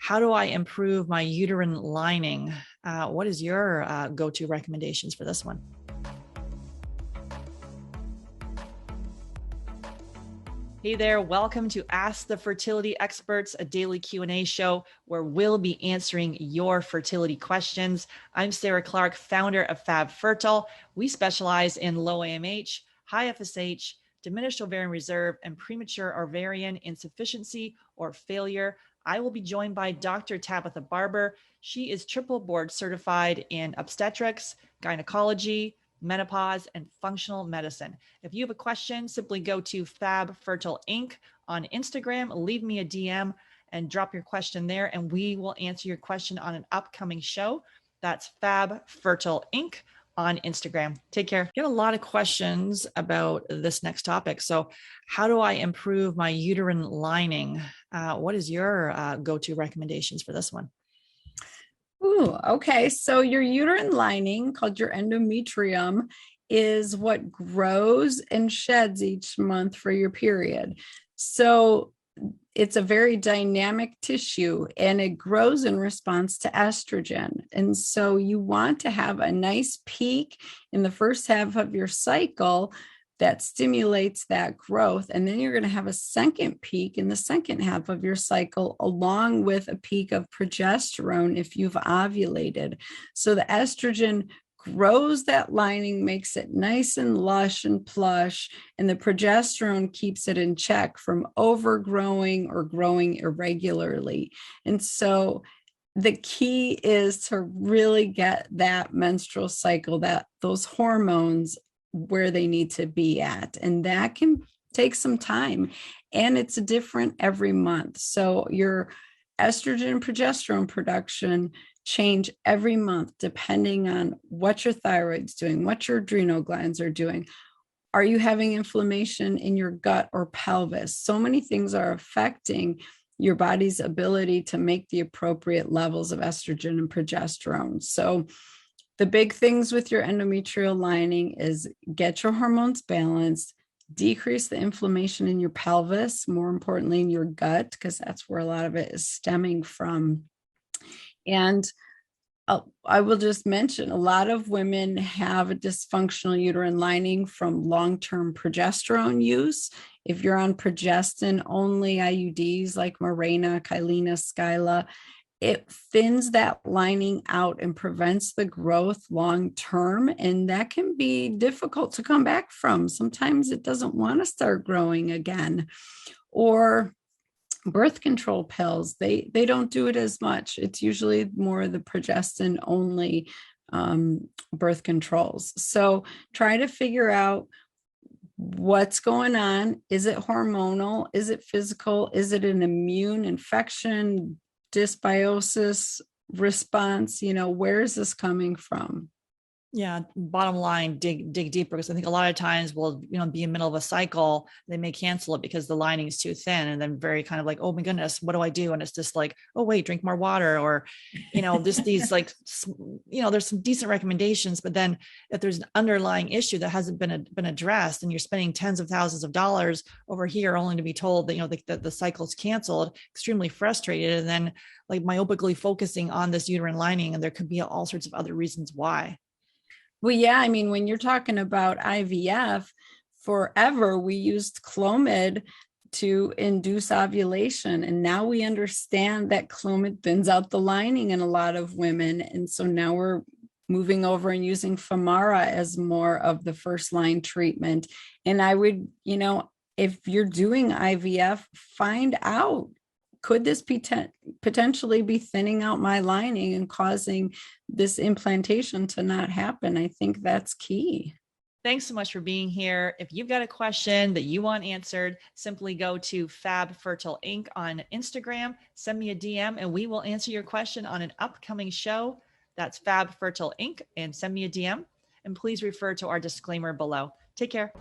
how do I improve my uterine lining? What is your go-to recommendations for this one? Hey there, welcome to Ask the Fertility Experts, a daily Q&A show where we'll be answering your fertility questions. I'm Sarah Clark, founder of Fab Fertile. We specialize in low AMH, high FSH, diminished ovarian reserve, and premature ovarian insufficiency or failure. I will be joined by Dr. Tabatha Barber. She is triple board certified in obstetrics, gynecology, menopause, and functional medicine. If you have a question, simply go to Fab Fertile Inc. on Instagram, leave me a DM and drop your question there, and we will answer your question on an upcoming show. That's Fab Fertile Inc. on Instagram. Take care. Get a lot of questions about this next topic. So how do I improve my uterine lining? What is your go-to recommendations for this one? Ooh, okay. So your uterine lining, called your endometrium, is what grows and sheds each month for your period. So it's a very dynamic tissue and it grows in response to estrogen. And so you want to have a nice peak in the first half of your cycle that stimulates that growth. And then you're going to have a second peak in the second half of your cycle, along with a peak of progesterone if you've ovulated. So the estrogen grows that lining, makes it nice and lush and plush, and the progesterone keeps it in check from overgrowing or growing irregularly. And so the key is to really get that menstrual cycle, those hormones where they need to be at. And that can take some time, and it's different every month. So your estrogen and progesterone production change every month, depending on what your thyroid's doing, what your adrenal glands are doing. Are you having inflammation in your gut or pelvis? So many things are affecting your body's ability to make the appropriate levels of estrogen and progesterone. So the big things with your endometrial lining is get your hormones balanced, decrease the inflammation in your pelvis, more importantly in your gut, because that's where a lot of it is stemming from. And I will just mention, a lot of women have a dysfunctional uterine lining from long-term progesterone use. If you're on progestin-only IUDs like Mirena, Kylena, Skyla, it thins that lining out and prevents the growth long-term, and that can be difficult to come back from. Sometimes it doesn't want to start growing again. Or birth control pills, they don't do it as much. It's usually more the progestin only birth controls. So try to figure out what's going on. Is it hormonal? Is it physical? Is it an immune infection, dysbiosis response? Where is this coming from? Yeah. Bottom line, dig deeper, because I think a lot of times we'll, be in the middle of a cycle, they may cancel it because the lining is too thin, and then very kind of like, oh my goodness, what do I do? And it's just like, oh wait, drink more water, or, these like, there's some decent recommendations, but then if there's an underlying issue that hasn't been addressed, and you're spending tens of thousands of dollars over here only to be told that the cycle's canceled, extremely frustrated, and then like myopically focusing on this uterine lining, and there could be all sorts of other reasons why. Well, yeah, I mean, when you're talking about IVF, forever we used Clomid to induce ovulation. And now we understand that Clomid thins out the lining in a lot of women. And so now we're moving over and using Femara as more of the first line treatment. And I would, if you're doing IVF, find out, could this potentially be thinning out my lining and causing this implantation to not happen? I think that's key. Thanks so much for being here. If you've got a question that you want answered, simply go to Fab Fertile Inc. on Instagram, send me a DM, and we will answer your question on an upcoming show. That's Fab Fertile Inc. and send me a DM. And please refer to our disclaimer below. Take care.